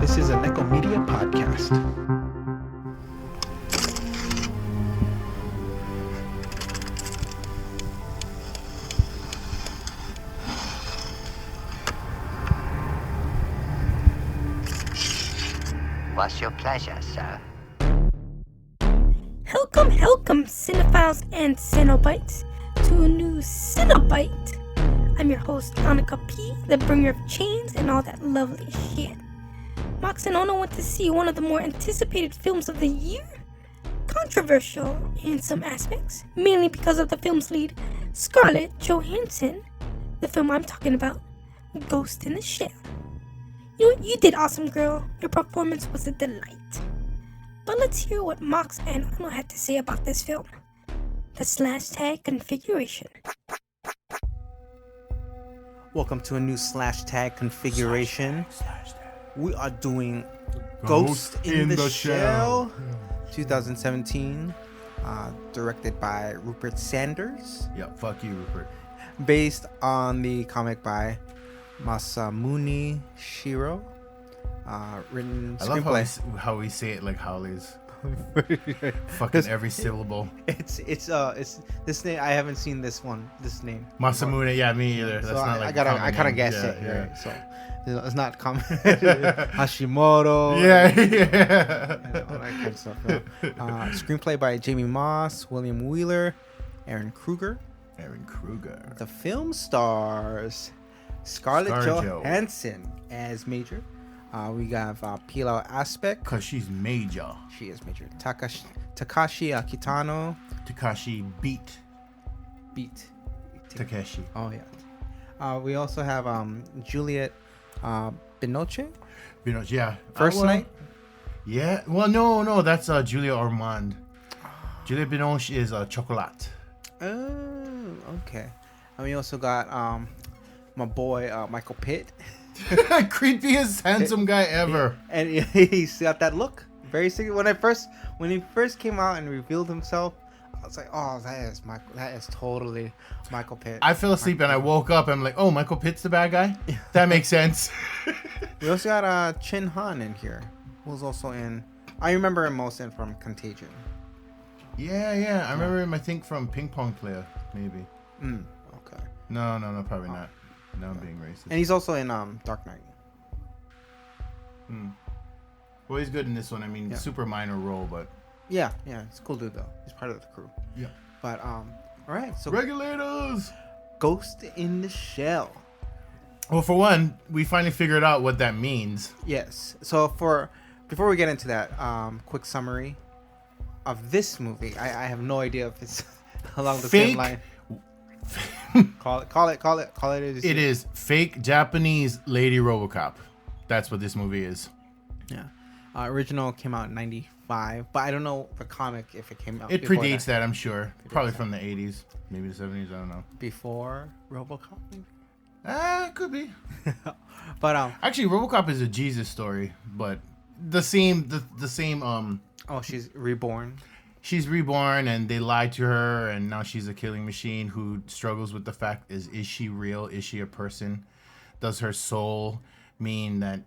This is a Nekko Media podcast. What's your pleasure, sir? Welcome, cinephiles and Cenobites, to a new Cinebite. I'm your host, Annika P, the bringer of chains and all that lovely shit. Mox and Ono went to see one of the more anticipated films of the year. Controversial in some aspects, mainly because of the film's lead, Scarlett Johansson. The film I'm talking about, Ghost in the Shell. You know what? You did awesome, girl. Your performance was a delight. But let's hear what Mox and Ono had to say about this film. The /tag configuration. Welcome to a new /tag configuration. We are doing Ghost in the Shell 2017, directed by Rupert Sanders. Yeah, fuck you, Rupert. Based on the comic by Masamune Shiro. Written screenplay. I love how we say it like Howley's. Fucking every syllable. It's this name. I haven't seen this name. Masamune, yeah, me either. That's so not I kind of guess it. yeah. Right? So it's not common. Hashimoto. Yeah. And all that kind of stuff. Screenplay by Jamie Moss, William Wheeler, Aaron Kruger. The film stars Scarlett Johansson as Major. We have Pilou Asbaek. Because she's major. She is Major. Takeshi Kitano. Takeshi beat Takeshi. Oh, yeah. We also have Juliette Binoche. Binoche, yeah. First Night. Yeah. Well, no. That's Julia Ormond. Juliette Binoche is Chocolat. Oh, okay. And we also got my boy Michael Pitt. Creepiest handsome guy ever. And he's got that look. Very sick. When he first came out and revealed himself, I was like, oh, that is totally Michael Pitt. I fell asleep and I woke up and I'm like, oh, Michael Pitt's the bad guy? That makes sense. We also got Chin Han in here, who's also in, I remember him most from Contagion. Yeah. I remember him, I think, from Ping Pong Player, maybe. Okay. No, probably not. No, I'm being racist. And he's also in Dark Knight. Well, he's good in this one. I mean, super minor role, but... Yeah, it's a cool dude, though. He's part of the crew. Yeah. But, all right, so... Regulators! Ghost in the Shell. Well, for one, we finally figured out what that means. Yes. So, before we get into that, quick summary of this movie. I have no idea if it's along the same line. Call it. It is fake Japanese Lady RoboCop. That's what this movie is. Yeah. Original came out in 95, but I don't know the comic if it came out. It predates that, I'm sure. Probably from the 80s, maybe the 70s. I don't know. Before RoboCop, maybe? It could be. But actually, RoboCop is a Jesus story, but the same. Oh, she's reborn. She's reborn and they lied to her and now she's a killing machine who struggles with the fact is she real? Is she a person? Does her soul mean that,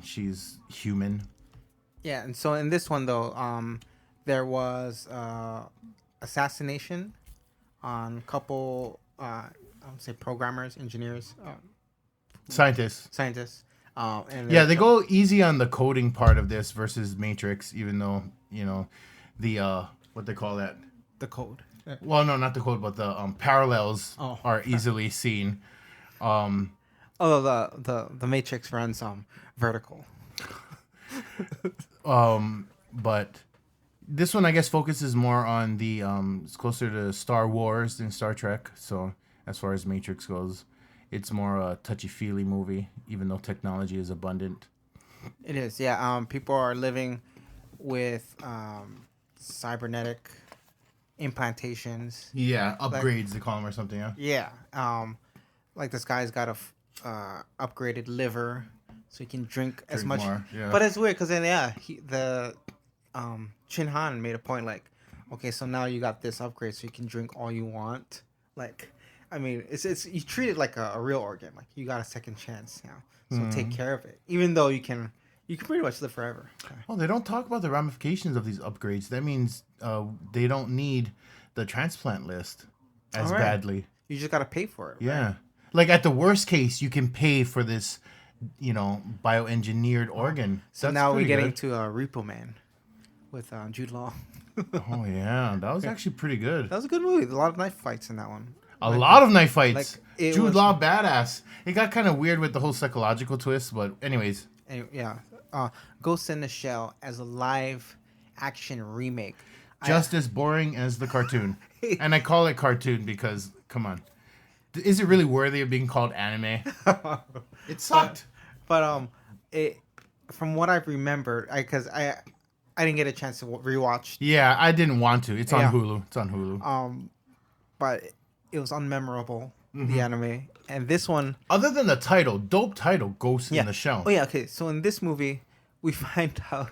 she's human? Yeah, and so in this one though, there was assassination on a couple I would say programmers, engineers, scientists. And they go easy on the coding part of this versus Matrix, even though, the what they call that? The code. Well, no, not the code, but the parallels are easily seen. Although the Matrix runs vertical. But this one, I guess, focuses more on the it's closer to Star Wars than Star Trek. So as far as Matrix goes, it's more a touchy-feely movie, even though technology is abundant. It is, yeah. People are living with cybernetic implantations. Yeah, upgrades they call them or something. Yeah. Like this guy's got a upgraded liver, so he can drink as much. More, yeah. But it's weird because then Chin Han made a point like, okay, so now you got this upgrade, so you can drink all you want. Like, I mean, it's you treat it like a real organ. Like you got a second chance now, so take care of it. Even though you can You can pretty much live forever. Okay. Well, they don't talk about the ramifications of these upgrades. That means they don't need the transplant list as badly. You just gotta pay for it. Yeah. Right? Like at the worst case, you can pay for this, bioengineered organ. So That's now we're pretty getting good. to Repo Man with Jude Law. Oh yeah, that was actually pretty good. That was a good movie. A lot of knife fights in that one. A lot of knife fights. Like, Jude Law, badass. It got kind of weird with the whole psychological twist, but anyways. Anyway, yeah. Ghost in the Shell as a live action remake. Just as boring as the cartoon. And I call it cartoon because, come on. Is it really worthy of being called anime? It sucked. But from what I remember, because I didn't get a chance to rewatch. Yeah, I didn't want to. It's on Hulu. It's on Hulu. But it was unmemorable, the anime. And this one... Other than the title, dope title, Ghost in the Shell. Oh, yeah, okay. So in this movie, we find out...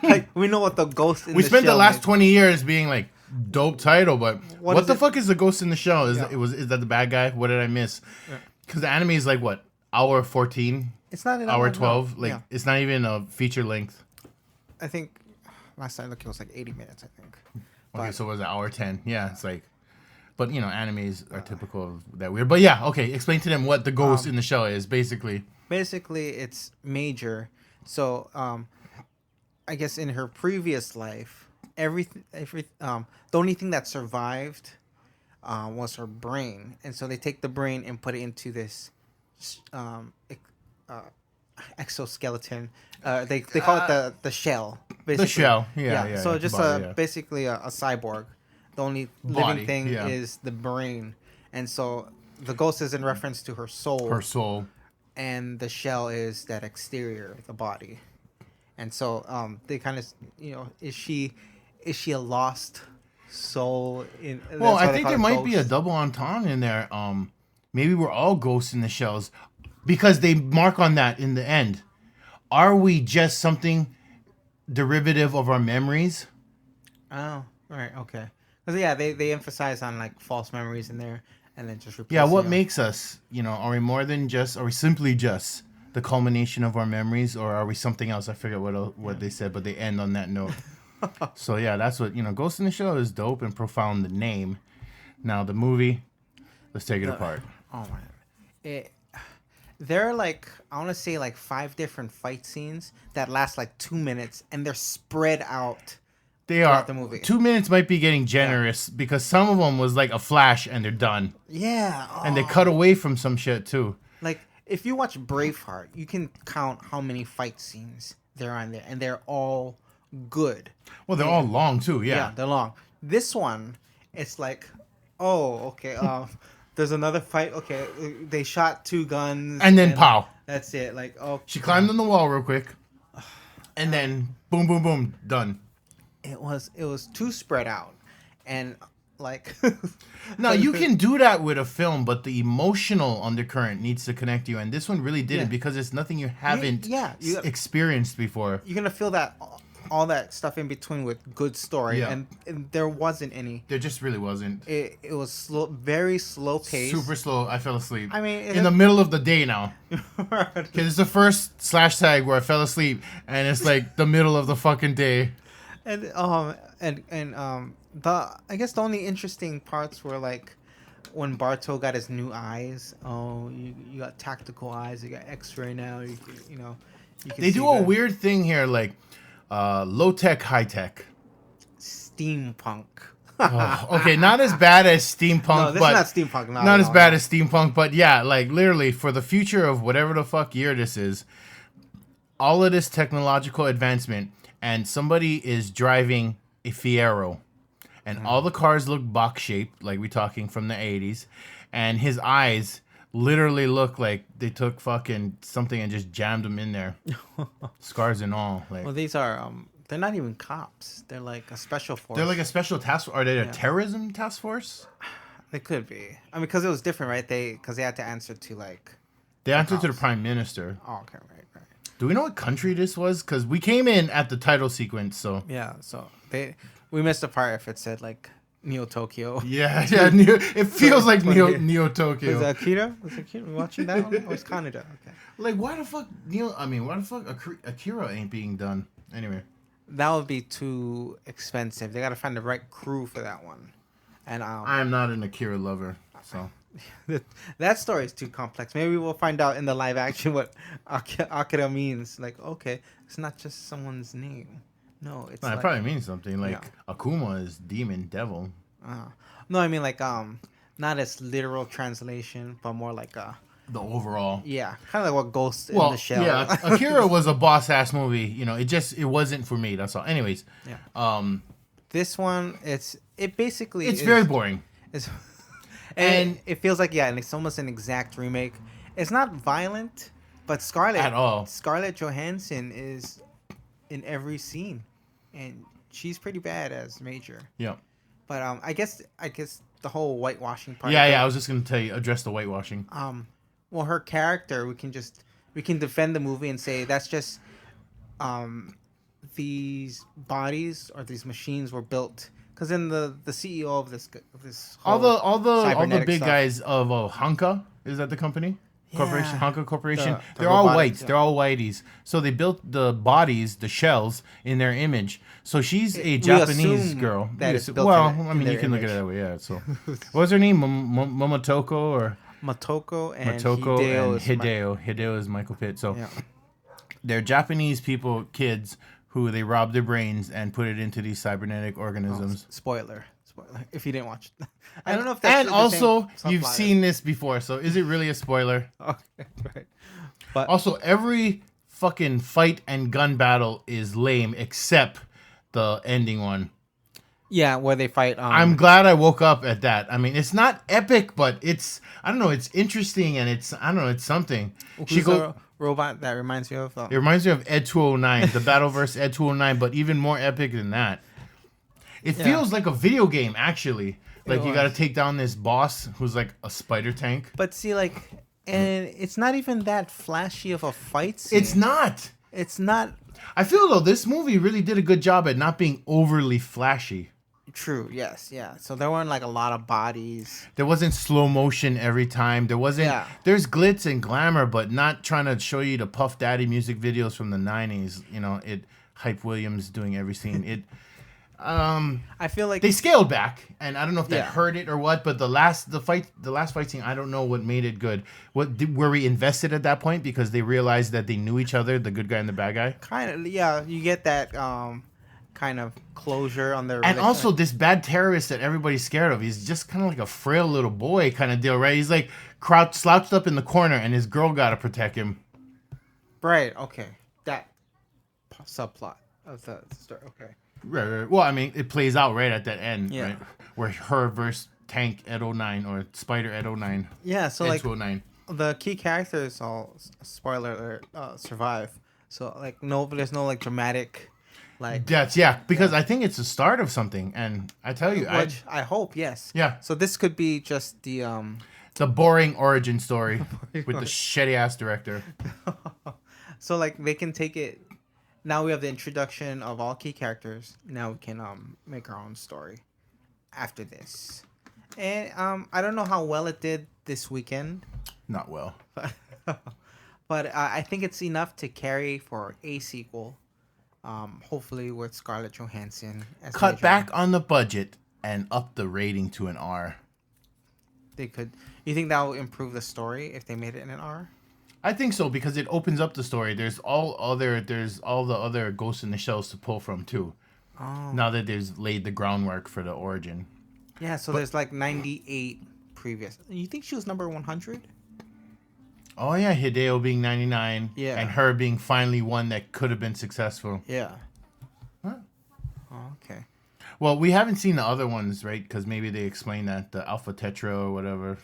like, we know what the Ghost in the Shell... We spent the last is. 20 years being like, dope title, but what the it? fuck is the Ghost in the Shell? Is that the bad guy? What did I miss? Because the anime is like, what, hour 14? It's not an hour hour 12? no. Like, it's not even a feature length. I think... Last time I looked, it was like 80 minutes, I think. Okay, so it was an hour 10. Yeah, it's like... But, animes are typical of that weird. But yeah, okay, explain to them what the Ghost in the Shell is, basically. Basically, it's Major. So, I guess in her previous life, the only thing that survived was her brain. And so they take the brain and put it into this exoskeleton. They call it the shell. Basically. The shell, yeah. So just body, basically a cyborg. The only living thing is the brain. And so the ghost is in reference to her soul. Her soul. And the shell is that exterior, the body. And so they kind of, is she a lost soul? Well, I think there might be a double entendre in there. Maybe we're all ghosts in the shells because they mark on that in the end. Are we just something derivative of our memories? Oh, all right, okay. Because they emphasize on like false memories in there, and then just replace. Yeah, what makes us? Are we more than just? Are we simply just the culmination of our memories, or are we something else? I forget what they said, but they end on that note. So yeah, that's what Ghost in the Shell is dope and profound. The name. Now the movie. Let's take it apart. Oh man, there are like I want to say like 5 different fight scenes that last like 2 minutes, and they're spread out. They are. The movie. 2 minutes might be getting generous because some of them was like a flash and they're done. Yeah. And they cut away from some shit too. Like if you watch Braveheart, you can count how many fight scenes there are on there, and they're all good. Well, they're all long too. Yeah, they're long. This one, it's like, oh, okay. There's another fight. Okay, they shot 2 guns, and then pow. That's it. Like, oh, she climbed on the wall real quick, and then boom, boom, boom, done. It was too spread out, and like. Now you can do that with a film, but the emotional undercurrent needs to connect you, and this one really didn't because it's nothing you haven't experienced before. You're gonna feel that all that stuff in between with good story, and there wasn't any. There just really wasn't. It was slow, very slow pace. Super slow. I fell asleep. I mean, in the middle of the day now. Because it's the first /tag where I fell asleep, and it's like the middle of the fucking day. And I guess the only interesting parts were like when Barto got his new eyes. Oh, you got tactical eyes. You got X-ray now. You can they do a weird thing here, like low tech, high tech, steampunk. Okay, not as bad as steampunk. No, this but is not steampunk. Not as bad as steampunk, but yeah, like literally for the future of whatever the fuck year this is, all of this technological advancement. And somebody is driving a Fiero. And all the cars look box-shaped, like we're talking from the 80s. And his eyes literally look like they took fucking something and just jammed them in there. Scars and all. Like. Well, these are, they're not even cops. They're like a special force. They're like a special task force. Are they a terrorism task force? They could be. I mean, because it was different, right? Because they had to answer to like... They answered to the prime minister. Oh, okay, right. Do we know what country this was? Because we came in at the title sequence, so... Yeah, so we missed the part if it said, like, Neo Tokyo. Yeah, it feels like Neo Tokyo. Is that Akira? Was Akira watching that one? Or was Kaneda? Okay. Like, why the fuck Akira ain't being done? Anyway. That would be too expensive. They gotta find the right crew for that one. And I'm not an Akira lover, so that story is too complex. Maybe we'll find out in the live action what Akira means. Like, okay, it's not just someone's name. No, it's. No, it probably means something. Like Akuma is demon devil. No, I mean like not as literal translation, but more like the overall. Yeah, kind of like what Ghost in the Shell. Yeah, Akira was a boss ass movie. You know, it wasn't for me. That's all. Anyways, this one it's very boring. And it feels like and it's almost an exact remake. It's not violent, but Scarlett Johansson is in every scene, and she's pretty bad as Major. Yeah. But I guess the whole whitewashing part. Yeah, I was just gonna tell you, address the whitewashing. Well, her character, we can defend the movie and say that's just these bodies or these machines were built because then the CEO of this all the big stuff, guys of Honka, is that the company? Corporation, Honka Corporation. They're all whites. Yeah. They're all whiteys. So they built the bodies, the shells, in their image. So she's a Japanese girl. That you can look at it that way. Yeah. So, what was her name? Momotoko or Matoko and Hideo. Hideo is Michael Pitt. So, they're Japanese kids who they rob their brains and put it into these cybernetic organisms. Spoiler. If you didn't watch it. I don't know if that's and also you've seen this before, so is it really a spoiler? Okay, right. But also, every fucking fight and gun battle is lame except the ending one. Yeah, where they fight. I'm glad I woke up at that. I mean, it's not epic, but it's it's interesting and it's something. Who's a robot that reminds you of? It reminds me of Ed 209, the Battleverse Ed 209, but even more epic than that. It feels like a video game, actually. Like, you gotta take down this boss who's like a spider tank. But see, like, and it's not even that flashy of a fight scene. It's not. It's not. I feel, though, this movie really did a good job at not being overly flashy. True, yes, yeah. So there weren't, like, a lot of bodies. There wasn't slow motion every time. There wasn't... Yeah. There's glitz and glamour, but not trying to show you the Puff Daddy music videos from the 90s. You know, Hype Williams doing every scene. I feel like they scaled back, and I don't know if that hurt it or what. But the last fight scene, I don't know what made it good. Were we invested at that point because they realized that they knew each other, the good guy and the bad guy? Kind of, yeah. You get that kind of closure on their. And also this bad terrorist that everybody's scared of. He's just kind of like a frail little boy kind of deal, right? He's like slouched up in the corner, and his girl got to protect him. Right. Okay. That subplot of the story. Okay. Right. Well, I mean, it plays out right at that end, right? Where her versus Tank Ed 09 or Spider Ed 09. Yeah, so Ed like 209. The key characters all spoiler alert survive. So like there's no like dramatic like because I think it's the start of something, and I tell you, I hope yes. Yeah. So this could be just the boring origin story with the shitty ass director. So like they can take it. Now we have the introduction of all key characters. Now we can make our own story after this. And I don't know how well it did this weekend. Not well. But I think it's enough to carry for a sequel. Hopefully with Scarlett Johansson. Cut back on the budget and up the rating to an R. They could. You think that will improve the story if they made it in an R? I think so because it opens up the story. There's all the other Ghost in the Shells to pull from too. Oh. Now that there's laid the groundwork for the origin. Yeah, so there's like 98 previous. You think she was number 100? Oh yeah, Hideo being 99. Yeah. And her being finally one that could have been successful. Yeah. Huh? Oh, okay. Well, we haven't seen the other ones, right? Because maybe they explain that the Alpha Tetra or whatever.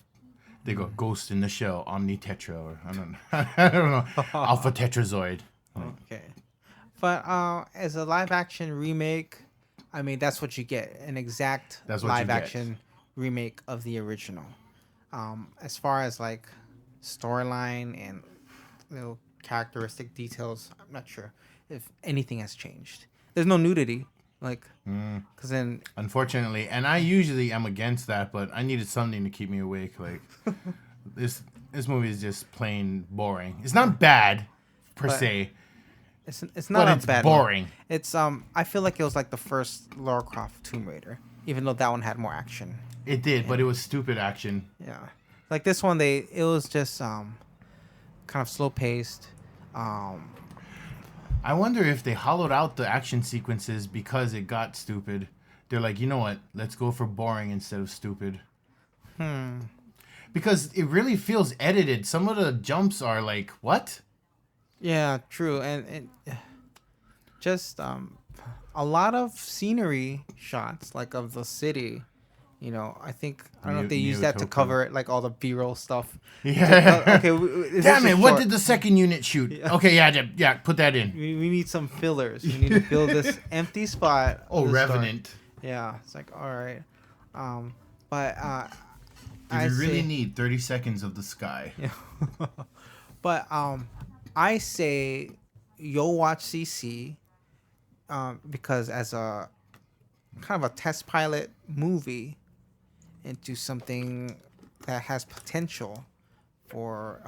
They go Ghost in the Shell, Omni Tetra, or I don't know, Alpha Tetrazoid. Okay, but as a live action remake, I mean that's what you get, an exact live action remake of the original. As far as like storyline and little characteristic details, I'm not sure if anything has changed. There's no nudity. Like, because then unfortunately, and I usually am against that, but I needed something to keep me awake. Like this movie is just plain boring. It's not bad per se. It's not a bad boring. One. It's I feel like it was like the first Lara Croft Tomb Raider, even though that one had more action. It did, but it was stupid action. Yeah, like this one, it was just kind of slow paced. I wonder if they hollowed out the action sequences because it got stupid. They're like, you know what? Let's go for boring instead of stupid. Because it really feels edited. Some of the jumps are like, what? Yeah, true, and just a lot of scenery shots, like of the city. You know, I don't know if they use that to cover it, like all the B-roll stuff. Yeah. Okay. Damn it! What did the second unit shoot? Yeah. Okay, yeah, put that in. We need some fillers. We need to fill this empty spot. Oh, Revenant. Start. Yeah, it's like all right, you really need 30 seconds of the sky. Yeah. But I say you'll watch CC because as a kind of a test pilot movie into something that has potential for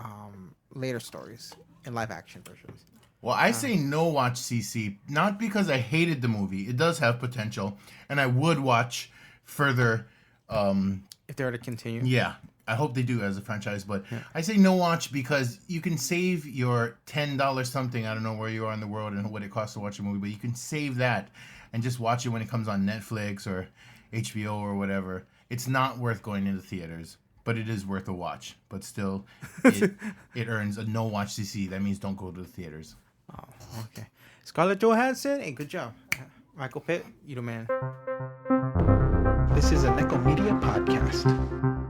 later stories in live action versions. Well, I say no watch CC, not because I hated the movie. It does have potential, and I would watch further. If they were to continue. Yeah, I hope they do as a franchise, but yeah. I say no watch because you can save your $10 something. I don't know where you are in the world and what it costs to watch a movie, but you can save that and just watch it when it comes on Netflix or HBO or whatever. It's not worth going into theaters, but it is worth a watch. But still, it earns a no watch CC. That means don't go to the theaters. Oh, okay. Scarlett Johansson, hey, good job. Michael Pitt, you the man. This is a Nekko Media podcast.